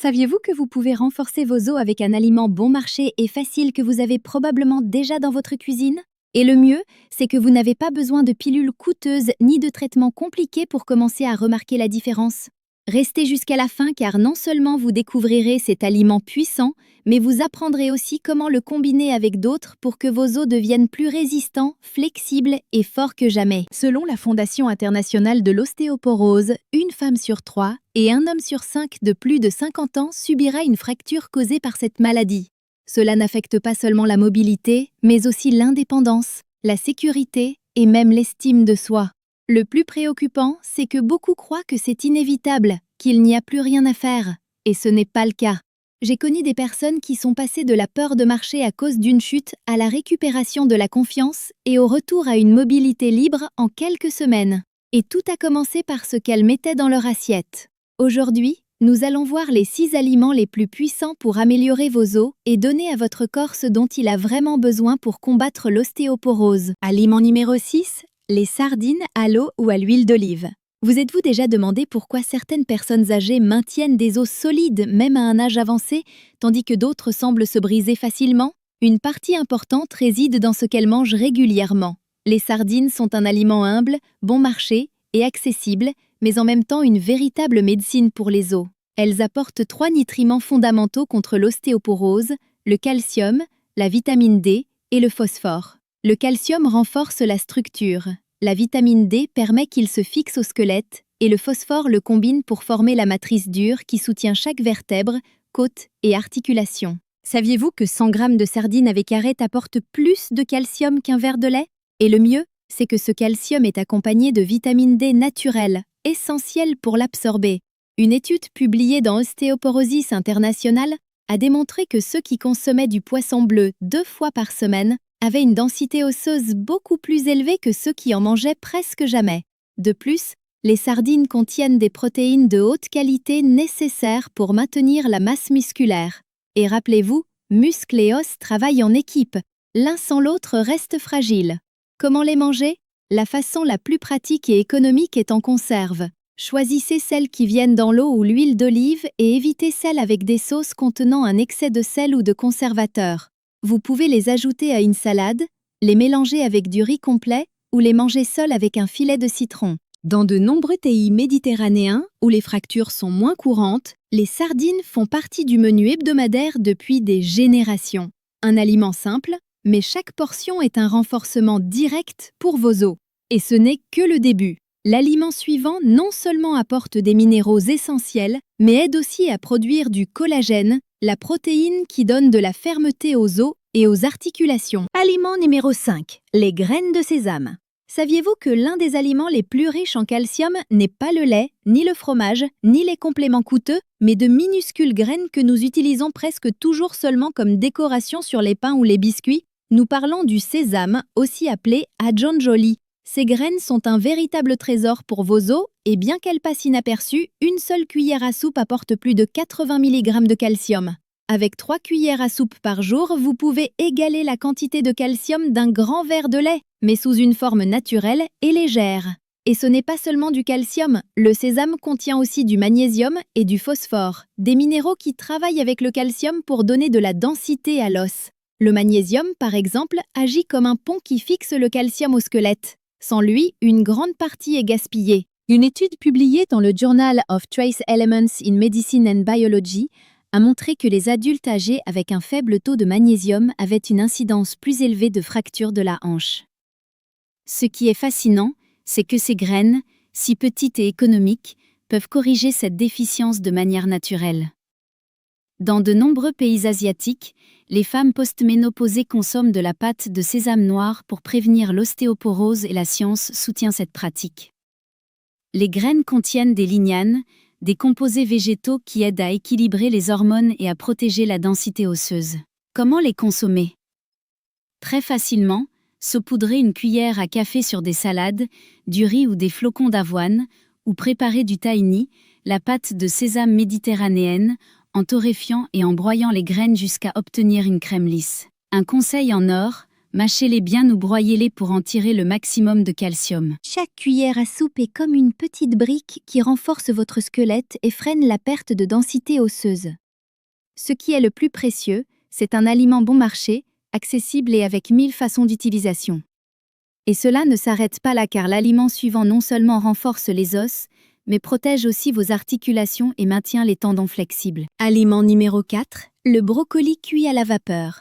Saviez-vous que vous pouvez renforcer vos os avec un aliment bon marché et facile que vous avez probablement déjà dans votre cuisine? Et le mieux, c'est que vous n'avez pas besoin de pilules coûteuses ni de traitements compliqués pour commencer à remarquer la différence. Restez jusqu'à la fin car non seulement vous découvrirez cet aliment puissant, mais vous apprendrez aussi comment le combiner avec d'autres pour que vos os deviennent plus résistants, flexibles et forts que jamais. Selon la Fondation internationale de l'ostéoporose, une femme sur 3 et un homme sur 5 de plus de 50 ans subira une fracture causée par cette maladie. Cela n'affecte pas seulement la mobilité, mais aussi l'indépendance, la sécurité et même l'estime de soi. Le plus préoccupant, c'est que beaucoup croient que c'est inévitable, qu'il n'y a plus rien à faire. Et ce n'est pas le cas. J'ai connu des personnes qui sont passées de la peur de marcher à cause d'une chute à la récupération de la confiance et au retour à une mobilité libre en quelques semaines. Et tout a commencé par ce qu'elles mettaient dans leur assiette. Aujourd'hui, nous allons voir les 6 aliments les plus puissants pour améliorer vos os et donner à votre corps ce dont il a vraiment besoin pour combattre l'ostéoporose. Aliment numéro 6, les sardines à l'eau ou à l'huile d'olive. Vous êtes-vous déjà demandé pourquoi certaines personnes âgées maintiennent des os solides même à un âge avancé, tandis que d'autres semblent se briser facilement? Une partie importante réside dans ce qu'elles mangent régulièrement. Les sardines sont un aliment humble, bon marché et accessible, mais en même temps une véritable médecine pour les os. Elles apportent 3 nutriments fondamentaux contre l'ostéoporose, le calcium, la vitamine D et le phosphore. Le calcium renforce la structure, la vitamine D permet qu'il se fixe au squelette et le phosphore le combine pour former la matrice dure qui soutient chaque vertèbre, côte et articulation. Saviez-vous que 100 g de sardines avec arête apportent plus de calcium qu'un verre de lait? Et le mieux, c'est que ce calcium est accompagné de vitamine D naturelle, essentielle pour l'absorber. Une étude publiée dans Osteoporosis International a démontré que ceux qui consommaient du poisson bleu 2 fois par semaine avaient une densité osseuse beaucoup plus élevée que ceux qui en mangeaient presque jamais. De plus, les sardines contiennent des protéines de haute qualité nécessaires pour maintenir la masse musculaire. Et rappelez-vous, muscles et os travaillent en équipe. L'un sans l'autre reste fragile. Comment les manger? La façon la plus pratique et économique est en conserve. Choisissez celles qui viennent dans l'eau ou l'huile d'olive et évitez celles avec des sauces contenant un excès de sel ou de conservateur. Vous pouvez les ajouter à une salade, les mélanger avec du riz complet ou les manger seuls avec un filet de citron. Dans de nombreux pays méditerranéens, où les fractures sont moins courantes, les sardines font partie du menu hebdomadaire depuis des générations. Un aliment simple, mais chaque portion est un renforcement direct pour vos os. Et ce n'est que le début. L'aliment suivant non seulement apporte des minéraux essentiels, mais aide aussi à produire du collagène, la protéine qui donne de la fermeté aux os et aux articulations. Aliment numéro 5, les graines de sésame. Saviez-vous que l'un des aliments les plus riches en calcium n'est pas le lait, ni le fromage, ni les compléments coûteux, mais de minuscules graines que nous utilisons presque toujours seulement comme décoration sur les pains ou les biscuits? Nous parlons du sésame, aussi appelé ajonjoli. Ces graines sont un véritable trésor pour vos os et bien qu'elles passent inaperçues, une seule cuillère à soupe apporte plus de 80 mg de calcium. Avec 3 cuillères à soupe par jour, vous pouvez égaler la quantité de calcium d'un grand verre de lait, mais sous une forme naturelle et légère. Et ce n'est pas seulement du calcium, le sésame contient aussi du magnésium et du phosphore, des minéraux qui travaillent avec le calcium pour donner de la densité à l'os. Le magnésium, par exemple, agit comme un pont qui fixe le calcium au squelette. Sans lui, une grande partie est gaspillée. Une étude publiée dans le Journal of Trace Elements in Medicine and Biology a montré que les adultes âgés avec un faible taux de magnésium avaient une incidence plus élevée de fractures de la hanche. Ce qui est fascinant, c'est que ces graines, si petites et économiques, peuvent corriger cette déficience de manière naturelle. Dans de nombreux pays asiatiques, les femmes postménopausées consomment de la pâte de sésame noir pour prévenir l'ostéoporose et la science soutient cette pratique. Les graines contiennent des lignanes, des composés végétaux qui aident à équilibrer les hormones et à protéger la densité osseuse. Comment les consommer? Très facilement, saupoudrer une cuillère à café sur des salades, du riz ou des flocons d'avoine, ou préparer du tahini, la pâte de sésame méditerranéenne, en torréfiant et en broyant les graines jusqu'à obtenir une crème lisse. Un conseil en or, Mâchez-les bien ou broyez-les pour en tirer le maximum de calcium. Chaque cuillère à soupe est comme une petite brique qui renforce votre squelette et freine la perte de densité osseuse. Ce qui est le plus précieux, c'est un aliment bon marché, accessible et avec 1000 façons d'utilisation. Et cela ne s'arrête pas là car l'aliment suivant non seulement renforce les os, mais protège aussi vos articulations et maintient les tendons flexibles. Aliment numéro 4, le brocoli cuit à la vapeur.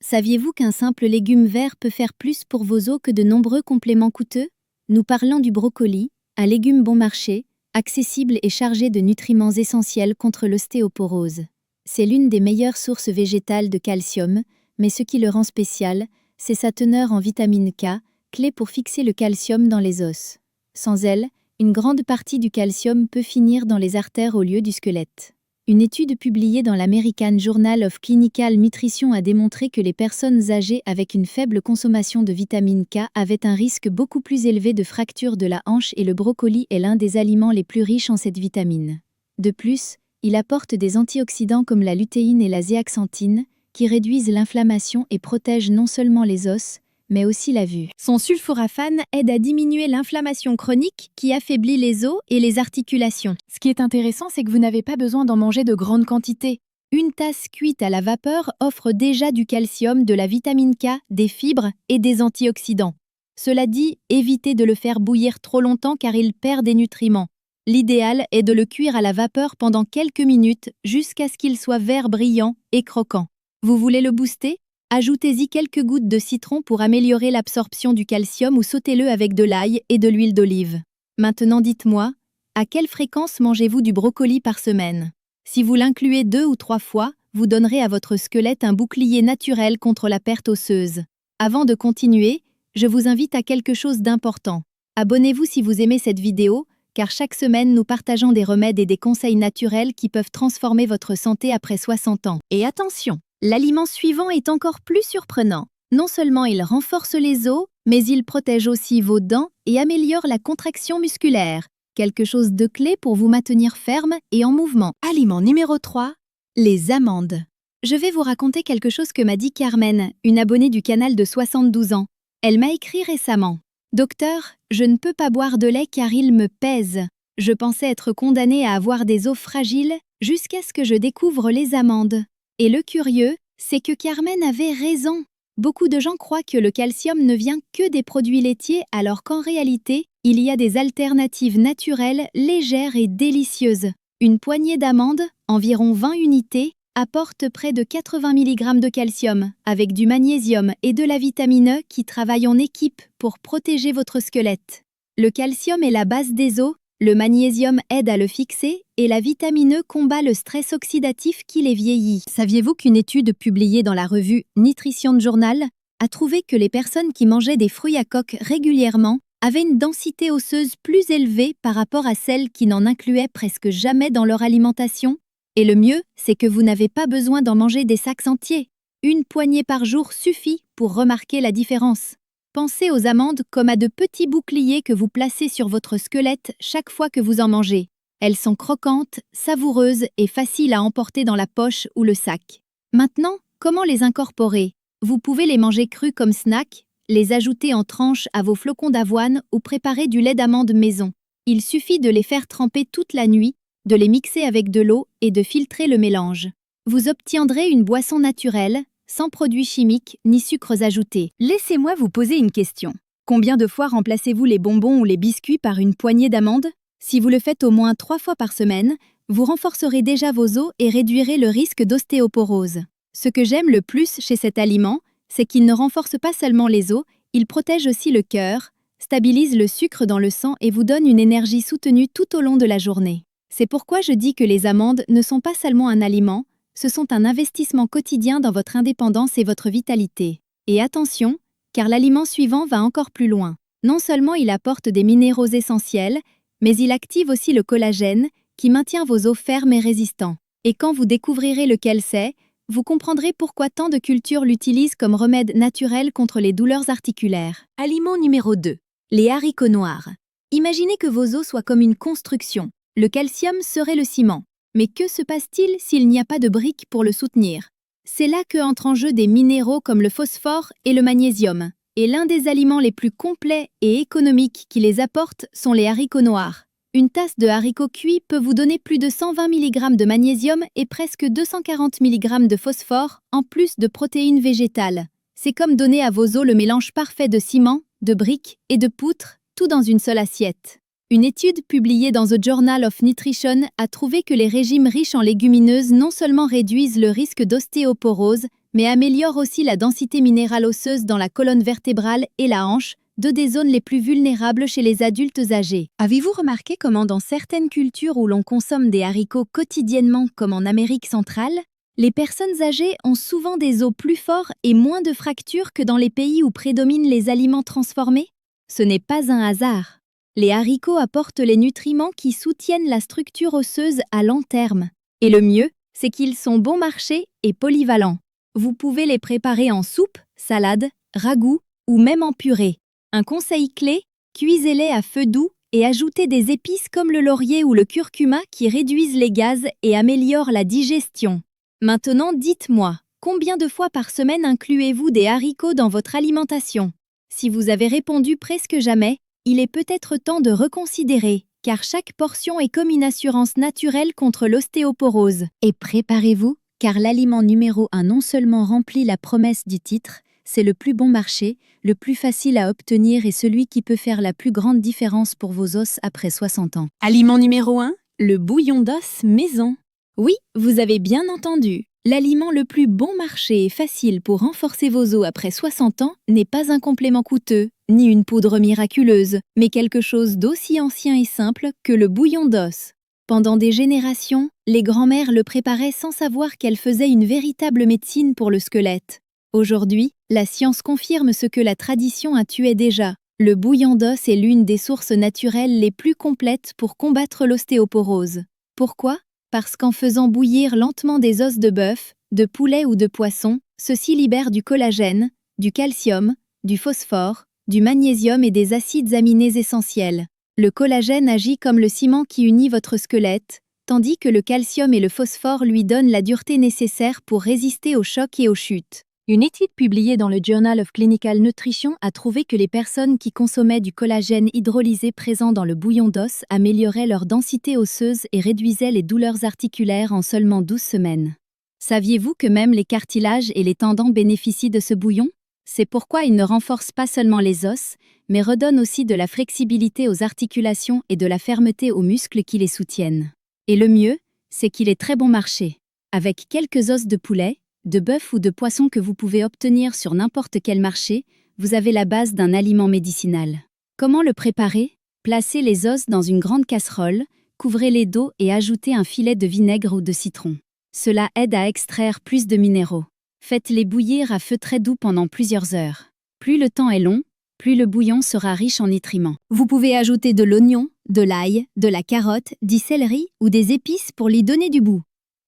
Saviez-vous qu'un simple légume vert peut faire plus pour vos os que de nombreux compléments coûteux? Nous parlons du brocoli, un légume bon marché, accessible et chargé de nutriments essentiels contre l'ostéoporose. C'est l'une des meilleures sources végétales de calcium, mais ce qui le rend spécial, c'est sa teneur en vitamine K, clé pour fixer le calcium dans les os. Sans elle, une grande partie du calcium peut finir dans les artères au lieu du squelette. Une étude publiée dans l'American Journal of Clinical Nutrition a démontré que les personnes âgées avec une faible consommation de vitamine K avaient un risque beaucoup plus élevé de fracture de la hanche et le brocoli est l'un des aliments les plus riches en cette vitamine. De plus, il apporte des antioxydants comme la lutéine et la zéaxanthine, qui réduisent l'inflammation et protègent non seulement les os, mais aussi la vue. Son sulforaphane aide à diminuer l'inflammation chronique qui affaiblit les os et les articulations. Ce qui est intéressant, c'est que vous n'avez pas besoin d'en manger de grandes quantités. Une tasse cuite à la vapeur offre déjà du calcium, de la vitamine K, des fibres et des antioxydants. Cela dit, évitez de le faire bouillir trop longtemps car il perd des nutriments. L'idéal est de le cuire à la vapeur pendant quelques minutes jusqu'à ce qu'il soit vert brillant et croquant. Vous voulez le booster? Ajoutez-y quelques gouttes de citron pour améliorer l'absorption du calcium ou sautez-le avec de l'ail et de l'huile d'olive. Maintenant dites-moi, à quelle fréquence mangez-vous du brocoli par semaine? Si vous l'incluez 2 ou 3 fois, vous donnerez à votre squelette un bouclier naturel contre la perte osseuse. Avant de continuer, je vous invite à quelque chose d'important. Abonnez-vous si vous aimez cette vidéo, car chaque semaine nous partageons des remèdes et des conseils naturels qui peuvent transformer votre santé après 60 ans. Et attention! L'aliment suivant est encore plus surprenant. Non seulement il renforce les os, mais il protège aussi vos dents et améliore la contraction musculaire. Quelque chose de clé pour vous maintenir ferme et en mouvement. Aliment numéro 3, les amandes. Je vais vous raconter quelque chose que m'a dit Carmen, une abonnée du canal de 72 ans. Elle m'a écrit récemment. « Docteur, je ne peux pas boire de lait car il me pèse. Je pensais être condamnée à avoir des os fragiles jusqu'à ce que je découvre les amandes. » Et le curieux, c'est que Carmen avait raison. Beaucoup de gens croient que le calcium ne vient que des produits laitiers alors qu'en réalité, il y a des alternatives naturelles, légères et délicieuses. Une poignée d'amandes, environ 20 unités, apporte près de 80 mg de calcium, avec du magnésium et de la vitamine E qui travaillent en équipe pour protéger votre squelette. Le calcium est la base des os, le magnésium aide à le fixer et la vitamine E combat le stress oxydatif qui les vieillit. Saviez-vous qu'une étude publiée dans la revue Nutrition Journal a trouvé que les personnes qui mangeaient des fruits à coque régulièrement avaient une densité osseuse plus élevée par rapport à celles qui n'en incluaient presque jamais dans leur alimentation? Et le mieux, c'est que vous n'avez pas besoin d'en manger des sacs entiers. Une poignée par jour suffit pour remarquer la différence. Pensez aux amandes comme à de petits boucliers que vous placez sur votre squelette chaque fois que vous en mangez. Elles sont croquantes, savoureuses et faciles à emporter dans la poche ou le sac. Maintenant, comment les incorporer? Vous pouvez les manger crus comme snack, les ajouter en tranches à vos flocons d'avoine ou préparer du lait d'amande maison. Il suffit de les faire tremper toute la nuit, de les mixer avec de l'eau et de filtrer le mélange. Vous obtiendrez une boisson naturelle, sans produits chimiques ni sucres ajoutés. Laissez-moi vous poser une question. Combien de fois remplacez-vous les bonbons ou les biscuits par une poignée d'amandes? Si vous le faites au moins 3 fois par semaine, vous renforcerez déjà vos os et réduirez le risque d'ostéoporose. Ce que j'aime le plus chez cet aliment, c'est qu'il ne renforce pas seulement les os, il protège aussi le cœur, stabilise le sucre dans le sang et vous donne une énergie soutenue tout au long de la journée. C'est pourquoi je dis que les amandes ne sont pas seulement un aliment, ce sont un investissement quotidien dans votre indépendance et votre vitalité. Et attention, car l'aliment suivant va encore plus loin. Non seulement il apporte des minéraux essentiels, mais il active aussi le collagène, qui maintient vos os fermes et résistants. Et quand vous découvrirez lequel c'est, vous comprendrez pourquoi tant de cultures l'utilisent comme remède naturel contre les douleurs articulaires. Aliment numéro 2. Les haricots noirs. Imaginez que vos os soient comme une construction. Le calcium serait le ciment. Mais que se passe-t-il s'il n'y a pas de briques pour le soutenir? C'est là que entrent en jeu des minéraux comme le phosphore et le magnésium. Et l'un des aliments les plus complets et économiques qui les apporte sont les haricots noirs. Une tasse de haricots cuits peut vous donner plus de 120 mg de magnésium et presque 240 mg de phosphore, en plus de protéines végétales. C'est comme donner à vos os le mélange parfait de ciment, de briques et de poutres, tout dans une seule assiette. Une étude publiée dans The Journal of Nutrition a trouvé que les régimes riches en légumineuses non seulement réduisent le risque d'ostéoporose, mais améliorent aussi la densité minérale osseuse dans la colonne vertébrale et la hanche, deux des zones les plus vulnérables chez les adultes âgés. Avez-vous remarqué comment dans certaines cultures où l'on consomme des haricots quotidiennement comme en Amérique centrale, les personnes âgées ont souvent des os plus forts et moins de fractures que dans les pays où prédominent les aliments transformés? Ce n'est pas un hasard. Les haricots apportent les nutriments qui soutiennent la structure osseuse à long terme. Et le mieux, c'est qu'ils sont bon marché et polyvalents. Vous pouvez les préparer en soupe, salade, ragoût ou même en purée. Un conseil clé, cuisez-les à feu doux et ajoutez des épices comme le laurier ou le curcuma qui réduisent les gaz et améliorent la digestion. Maintenant, dites-moi, combien de fois par semaine incluez-vous des haricots dans votre alimentation? Si vous avez répondu presque jamais, il est peut-être temps de reconsidérer, car chaque portion est comme une assurance naturelle contre l'ostéoporose. Et préparez-vous, car l'aliment numéro 1 non seulement remplit la promesse du titre, c'est le plus bon marché, le plus facile à obtenir et celui qui peut faire la plus grande différence pour vos os après 60 ans. Aliment numéro 1, le bouillon d'os maison. Oui, vous avez bien entendu. L'aliment le plus bon marché et facile pour renforcer vos os après 60 ans n'est pas un complément coûteux, ni une poudre miraculeuse, mais quelque chose d'aussi ancien et simple que le bouillon d'os. Pendant des générations, les grands-mères le préparaient sans savoir qu'elle faisait une véritable médecine pour le squelette. Aujourd'hui, la science confirme ce que la tradition intuait déjà. Le bouillon d'os est l'une des sources naturelles les plus complètes pour combattre l'ostéoporose. Pourquoi ? Parce qu'en faisant bouillir lentement des os de bœuf, de poulet ou de poisson, ceux-ci libèrent du collagène, du calcium, du phosphore, du magnésium et des acides aminés essentiels. Le collagène agit comme le ciment qui unit votre squelette, tandis que le calcium et le phosphore lui donnent la dureté nécessaire pour résister aux chocs et aux chutes. Une étude publiée dans le Journal of Clinical Nutrition a trouvé que les personnes qui consommaient du collagène hydrolysé présent dans le bouillon d'os amélioraient leur densité osseuse et réduisaient les douleurs articulaires en seulement 12 semaines. Saviez-vous que même les cartilages et les tendons bénéficient de ce bouillon? C'est pourquoi il ne renforce pas seulement les os, mais redonne aussi de la flexibilité aux articulations et de la fermeté aux muscles qui les soutiennent. Et le mieux, c'est qu'il est très bon marché. Avec quelques os de poulet, de bœuf ou de poisson que vous pouvez obtenir sur n'importe quel marché, vous avez la base d'un aliment médicinal. Comment le préparer? Placez les os dans une grande casserole, couvrez-les d'eau et ajoutez un filet de vinaigre ou de citron. Cela aide à extraire plus de minéraux. Faites-les bouillir à feu très doux pendant plusieurs heures. Plus le temps est long, plus le bouillon sera riche en nutriments. Vous pouvez ajouter de l'oignon, de l'ail, de la carotte, du céleri ou des épices pour lui donner du goût.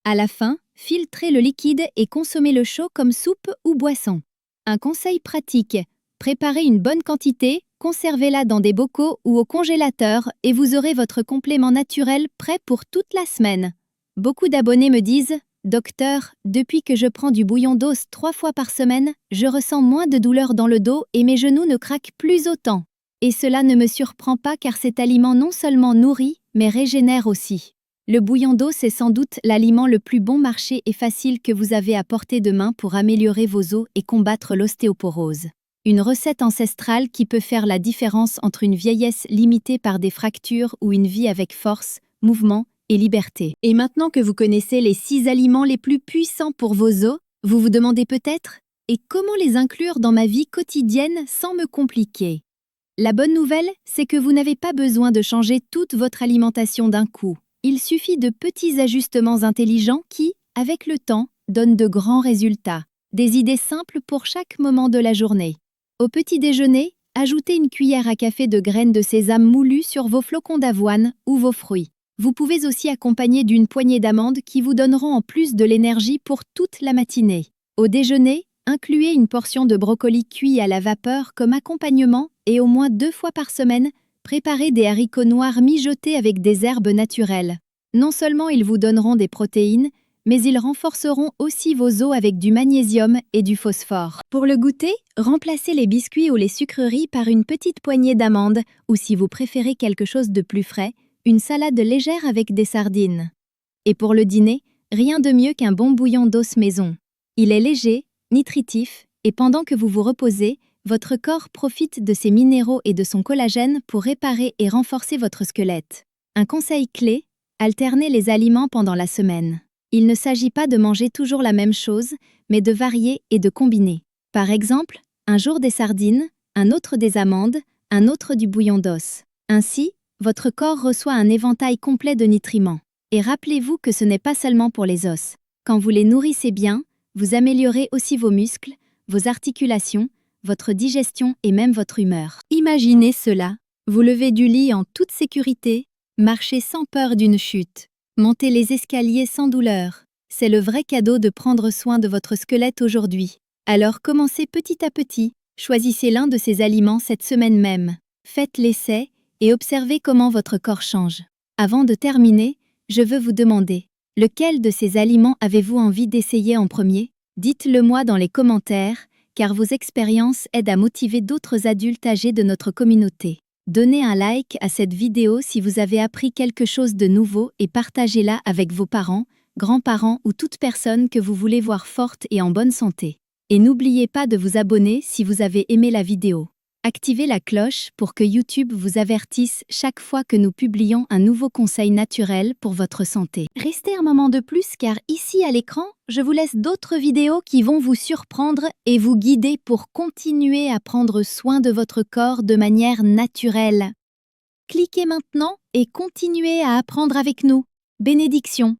À la fin, filtrez le liquide et consommez-le chaud comme soupe ou boisson. Un conseil pratique, préparez une bonne quantité, conservez-la dans des bocaux ou au congélateur et vous aurez votre complément naturel prêt pour toute la semaine. Beaucoup d'abonnés me disent « Docteur, depuis que je prends du bouillon d'os 3 fois par semaine, je ressens moins de douleur dans le dos et mes genoux ne craquent plus autant. » Et cela ne me surprend pas car cet aliment non seulement nourrit, mais régénère aussi. Le bouillon d'os est sans doute l'aliment le plus bon marché et facile que vous avez à portée de main pour améliorer vos os et combattre l'ostéoporose. Une recette ancestrale qui peut faire la différence entre une vieillesse limitée par des fractures ou une vie avec force, mouvement et liberté. Et maintenant que vous connaissez les 6 aliments les plus puissants pour vos os, vous vous demandez peut-être « Et comment les inclure dans ma vie quotidienne sans me compliquer ?» La bonne nouvelle, c'est que vous n'avez pas besoin de changer toute votre alimentation d'un coup. Il suffit de petits ajustements intelligents qui, avec le temps, donnent de grands résultats. Des idées simples pour chaque moment de la journée. Au petit déjeuner, ajoutez une cuillère à café de graines de sésame moulues sur vos flocons d'avoine ou vos fruits. Vous pouvez aussi accompagner d'une poignée d'amandes qui vous donneront en plus de l'énergie pour toute la matinée. Au déjeuner, incluez une portion de brocoli cuit à la vapeur comme accompagnement et au moins 2 fois par semaine, préparez des haricots noirs mijotés avec des herbes naturelles. Non seulement ils vous donneront des protéines, mais ils renforceront aussi vos os avec du magnésium et du phosphore. Pour le goûter, remplacez les biscuits ou les sucreries par une petite poignée d'amandes ou si vous préférez quelque chose de plus frais, une salade légère avec des sardines. Et pour le dîner, rien de mieux qu'un bon bouillon d'os maison. Il est léger, nutritif, et pendant que vous vous reposez, votre corps profite de ses minéraux et de son collagène pour réparer et renforcer votre squelette. Un conseil clé, alternez les aliments pendant la semaine. Il ne s'agit pas de manger toujours la même chose, mais de varier et de combiner. Par exemple, un jour des sardines, un autre des amandes, un autre du bouillon d'os. Ainsi, votre corps reçoit un éventail complet de nutriments. Et rappelez-vous que ce n'est pas seulement pour les os. Quand vous les nourrissez bien, vous améliorez aussi vos muscles, vos articulations, votre digestion et même votre humeur. Imaginez cela, vous levez du lit en toute sécurité, marchez sans peur d'une chute, montez les escaliers sans douleur. C'est le vrai cadeau de prendre soin de votre squelette aujourd'hui. Alors commencez petit à petit, choisissez l'un de ces aliments cette semaine même. Faites l'essai et observez comment votre corps change. Avant de terminer, je veux vous demander, lequel de ces aliments avez-vous envie d'essayer en premier? Dites-le moi dans les commentaires, car vos expériences aident à motiver d'autres adultes âgés de notre communauté. Donnez un like à cette vidéo si vous avez appris quelque chose de nouveau et partagez-la avec vos parents, grands-parents ou toute personne que vous voulez voir forte et en bonne santé. Et n'oubliez pas de vous abonner si vous avez aimé la vidéo. Activez la cloche pour que YouTube vous avertisse chaque fois que nous publions un nouveau conseil naturel pour votre santé. Restez un moment de plus car ici à l'écran, je vous laisse d'autres vidéos qui vont vous surprendre et vous guider pour continuer à prendre soin de votre corps de manière naturelle. Cliquez maintenant et continuez à apprendre avec nous. Bénédictions!